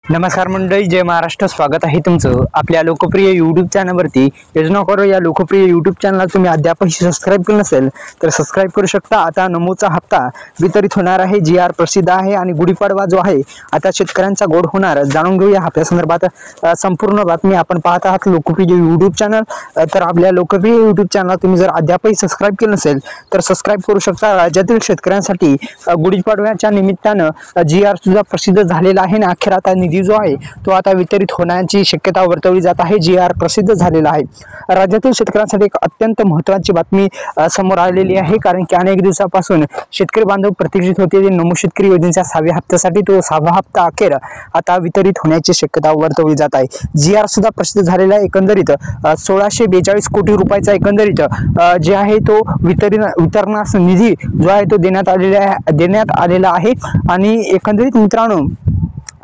नमस्कार मंडळी, जय महाराष्ट्र. स्वागत आहे तुमचं आपल्या लोकप्रिय यूट्यूब चॅनलवरती. योजना करो या लोकप्रिय यूट्यूब चॅनलला तुम्ही अद्यापही सबस्क्राईब केलं नसेल तर सबस्क्राईब करू शकता. आता नमोचा हप्ता वितरित होणार आहे. GR प्रसिद्ध आहे आणि गुढीपाडवा जो आहे आता शेतकऱ्यांचा गोड होणार. जाणून घेऊया हप्त्या संदर्भात संपूर्ण बातमी. आपण पाहत आहात लोकप्रिय यूट्यूब चॅनल. तर आपल्या लोकप्रिय यूट्यूब चॅनलला तुम्ही जर अद्यापही सबस्क्राईब केलं नसेल तर सबस्क्राईब करू शकता. राज्यातील शेतकऱ्यांसाठी गुढीपाडव्याच्या निमित्तानं GR सुद्धा प्रसिद्ध झालेला आहे आणि अखेर आता निधी जो आहे तो आता वितरित होण्याची शक्यता वर्तवली जात आहे. GR प्रसिद्ध झालेला आहे. राज्यातील शेतकऱ्यांसाठी एक अत्यंत महत्त्वाची बातमी समोर आलेली आहे, कारण की अनेक दिवसापासून शेतकरी बांधव प्रतीक्षित होते. नमो शेतकरी योजनेच्या 6व्या हप्त्यासाठी तो 6वा हप्ता अखेर आता वितरित होण्याची शक्यता वर्तवली जात आहे. GR सुद्धा प्रसिद्ध झालेला आहे. एकंदरीत 1642 कोटी रुपयाचा एकंदरीत जे आहे तो वितरणास निधी जो आहे तो देण्यात आलेला आहे. आणि एकंदरीत मित्रांनो,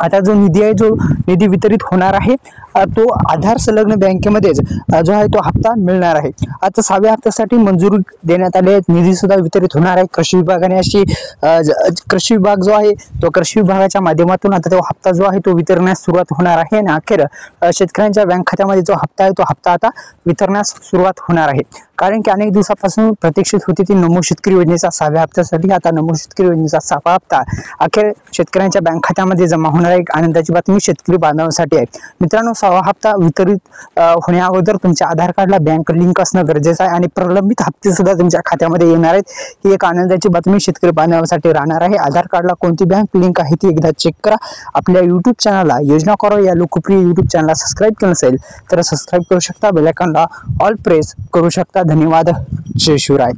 आता जो निधी आहे, जो निधी वितरित होणार आहे तो आधार संलग्न बँकेमध्येच जो आहे तो हप्ता मिळणार आहे. आता 6व्या हप्त्यासाठी मंजुरी देण्यात आली आहे. निधी सुद्धा वितरित होणार आहे. कृषी विभागाने अशी कृषी विभाग जो आहे तो कृषी विभागाच्या माध्यमातून आता तो हप्ता जो आहे तो वितरण्यास सुरुवात होणार आहे. आणि अखेर शेतकऱ्यांच्या बँक खात्यामध्ये जो हप्ता आहे तो हप्ता आता वितरण्यास सुरुवात होणार आहे. कारण की अनेक दिवसापासून प्रतीक्षित होती ती नमो शेतकरी योजनेचा 6व्या हप्त्यासाठी. आता नमो शेतकरी योजनेचा 6वा हप्ता अखेर शेतकऱ्यांच्या बँक खात्यामध्ये जमा होणार आहे. एक आनंदाची बातमी शेतकरी बांधवांसाठी आहे. मित्रांनो, 6वा हप्ता वितरित होण्या अगोदर तुमच्या आधार कार्डला बँक लिंक असणं गरजेचं आहे आणि प्रलंबित हप्ते सुद्धा तुमच्या खात्यामध्ये येणार आहेत. ही एक आनंदाची बातमी शेतकरी बांधवांसाठी राहणार आहे. आधार कार्डला कोणती बँक लिंक आहे ती एकदा चेक करा. आपल्या यूट्यूब चॅनलला योजना करो या लोकप्रिय यूट्यूब चॅनलला सबस्क्राईब केलं नसेल तर सबस्क्राईब करू शकता. बेल आयकॉनला ऑल प्रेस करू शकता. धन्यवाद. जय शिवराय.